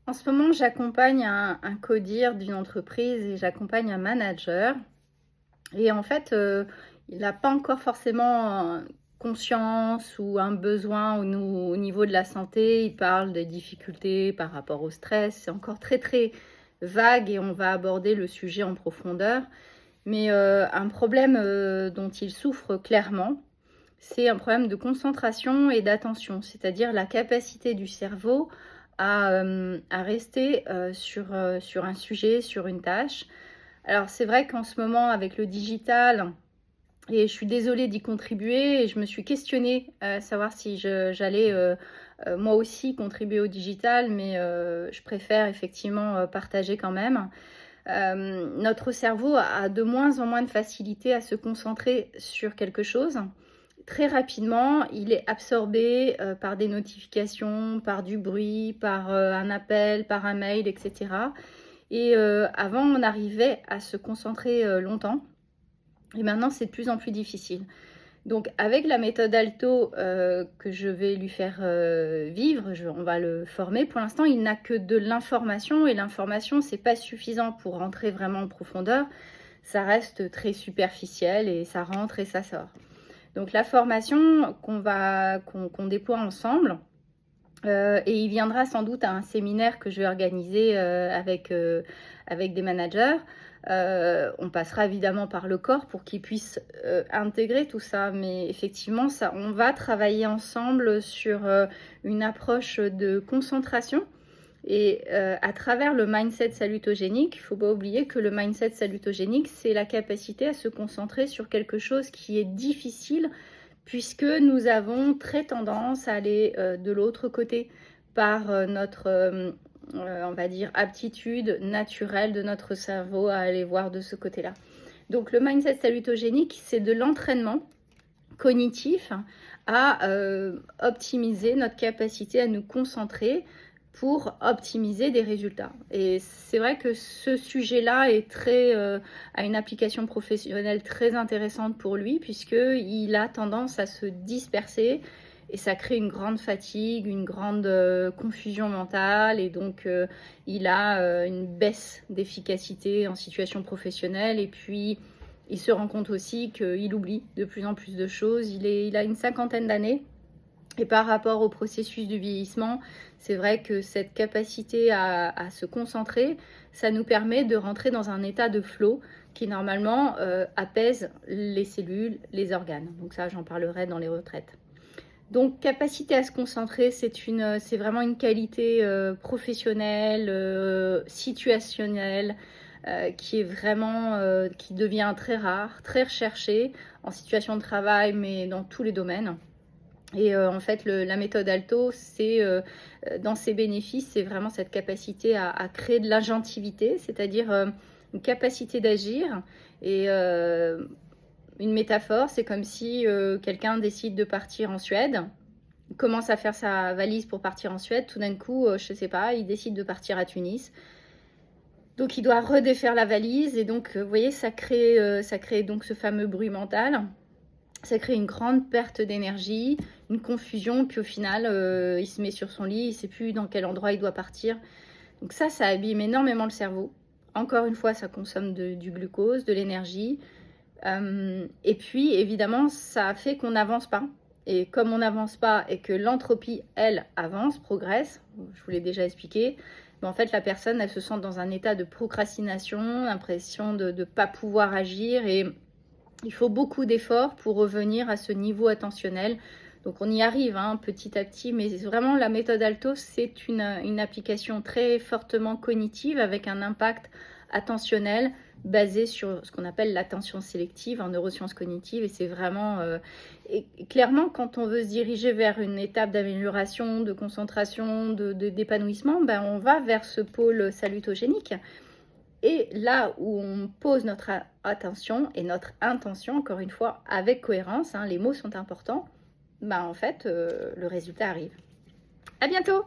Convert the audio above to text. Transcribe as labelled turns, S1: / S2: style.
S1: En ce moment, j'accompagne un codir d'une entreprise et j'accompagne un manager. Et en fait, il n'a pas encore forcément conscience ou un besoin au niveau de la santé. Il parle des difficultés par rapport au stress. C'est encore très, très vague et on va aborder le sujet en profondeur. Mais un problème dont il souffre clairement, c'est un problème de concentration et d'attention, c'est-à-dire la capacité du cerveau à rester sur un sujet, sur une tâche. Alors c'est vrai qu'en ce moment avec le digital, et je suis désolée d'y contribuer, et je me suis questionnée à savoir si j'allais moi aussi contribuer au digital, mais je préfère effectivement partager quand même. Notre cerveau a de moins en moins de facilité à se concentrer sur quelque chose. Très rapidement, il est absorbé par des notifications, par du bruit, par un appel, par un mail, etc. Et avant, on arrivait à se concentrer longtemps. Et maintenant, c'est de plus en plus difficile. Donc, avec la méthode Alto que je vais lui faire vivre, on va le former. Pour l'instant, il n'a que de l'information. Et l'information, c'est pas suffisant pour rentrer vraiment en profondeur. Ça reste très superficiel et ça rentre et ça sort. Donc la formation qu'on déploie ensemble, et il viendra sans doute à un séminaire que je vais organiser avec des managers. On passera évidemment par le corps pour qu'ils puissent intégrer tout ça, mais effectivement, on va travailler ensemble sur une approche de concentration. Et à travers le mindset salutogénique, il ne faut pas oublier que le mindset salutogénique, c'est la capacité à se concentrer sur quelque chose qui est difficile, puisque nous avons très tendance à aller de l'autre côté par notre, on va dire, aptitude naturelle de notre cerveau à aller voir de ce côté-là. Donc le mindset salutogénique, c'est de l'entraînement cognitif à optimiser notre capacité à nous concentrer pour optimiser des résultats. Et c'est vrai que ce sujet-là est a une application professionnelle très intéressante pour lui, puisqu'il a tendance à se disperser et ça crée une grande fatigue, une grande confusion mentale, et donc il a une baisse d'efficacité en situation professionnelle. Et puis il se rend compte aussi qu'il oublie de plus en plus de choses. Il a une cinquantaine d'années. Et par rapport au processus du vieillissement, c'est vrai que cette capacité à se concentrer, ça nous permet de rentrer dans un état de flow qui normalement apaise les cellules, les organes. Donc ça, j'en parlerai dans les retraites. Donc capacité à se concentrer, c'est vraiment une qualité professionnelle, situationnelle, qui est vraiment, qui devient très rare, très recherchée en situation de travail, mais dans tous les domaines. Et en fait, la méthode Alto, dans ses bénéfices, c'est vraiment cette capacité à créer de l'agentivité, c'est-à-dire une capacité d'agir. Et une métaphore, c'est comme si quelqu'un décide de partir en Suède, il commence à faire sa valise pour partir en Suède, tout d'un coup, je ne sais pas, il décide de partir à Tunis. Donc il doit redéfaire la valise, et donc vous voyez, ça crée donc ce fameux bruit mental. Ça crée une grande perte d'énergie, une confusion, puis au final, il se met sur son lit, il ne sait plus dans quel endroit il doit partir. Donc ça abîme énormément le cerveau. Encore une fois, ça consomme du glucose, de l'énergie. Et puis, évidemment, ça fait qu'on n'avance pas. Et comme on n'avance pas et que l'entropie, elle, avance, progresse, je vous l'ai déjà expliqué, mais en fait, la personne, elle se sent dans un état de procrastination, l'impression de ne pas pouvoir agir, et il faut beaucoup d'efforts pour revenir à ce niveau attentionnel. Donc on y arrive petit à petit, mais vraiment la méthode Alto, c'est une application très fortement cognitive avec un impact attentionnel basé sur ce qu'on appelle l'attention sélective en neurosciences cognitives. Et c'est vraiment... et clairement, quand on veut se diriger vers une étape d'amélioration, de concentration, d'épanouissement, on va vers ce pôle salutogénique. Et là où on pose notre attention et notre intention, encore une fois, avec cohérence, les mots sont importants, en fait, le résultat arrive. À bientôt!